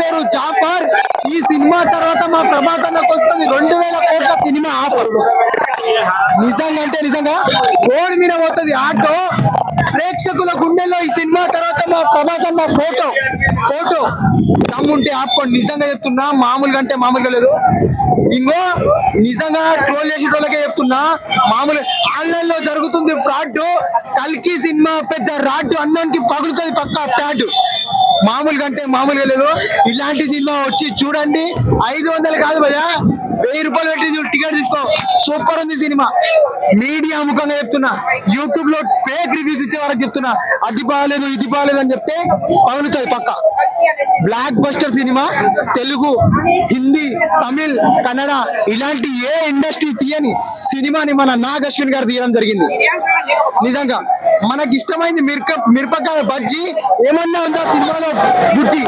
పేరు జాఫర్. ఈ సినిమా తర్వాత మా ప్రభాస్ అన్నకు వస్తుంది 2000 కోట్ల సినిమా ఆఫర్. నిజంగా అంటే నిజంగా రోడ్ మీద పోతుంది ఆటో. ప్రేక్షకుల గుండెల్లో ఈ సినిమా తర్వాత మా ప్రభాస్ అన్న ఫోటో ఫోటో దమ్ముంటే ఆపుకోండి. నిజంగా చెప్తున్నా, మామూలుగా అంటే మామూలుగా లేదు. ఇంకో నిజంగా ట్రోల్ చేసేటోళ్ళకే చెప్తున్నా, మామూలు ఆన్లైన్ లో జరుగుతుంది ఫ్రాడ్. కల్కి సినిమా పెద్ద రాడ్, అన్నానికి పగులుతుంది పక్కా ప్యాడ్. మామూలుగా అంటే మామూలుగా లేదు. ఇలాంటి సినిమా వచ్చి చూడండి. 500 కాదు భయ్యా, 1000 రూపాయలు పెట్టి టికెట్ తీసుకో. సూపర్ ఉంది సినిమా. మీడియా ముఖంగా చెప్తున్నా, యూట్యూబ్ లో ఫేక్ రివ్యూస్ ఇచ్చే వరకు చెప్తున్నా, అది బాగాలేదు ఇది బాగాలేదు అని చెప్తే పగులుతుంది పక్క. Block buster cinema. Telugu, Hindi, Tamil, Kannada ఇలాంటి ఏ ఇండస్ట్రీ తీయని సినిమాని మన నాగ్ అశ్విన్ గారు తీయడం జరిగింది. నిజంగా మనకి ఇష్టమైంది మిరపకాయ బజ్జీ. ఏమన్నా ఉందా సినిమాలో బుద్ధి?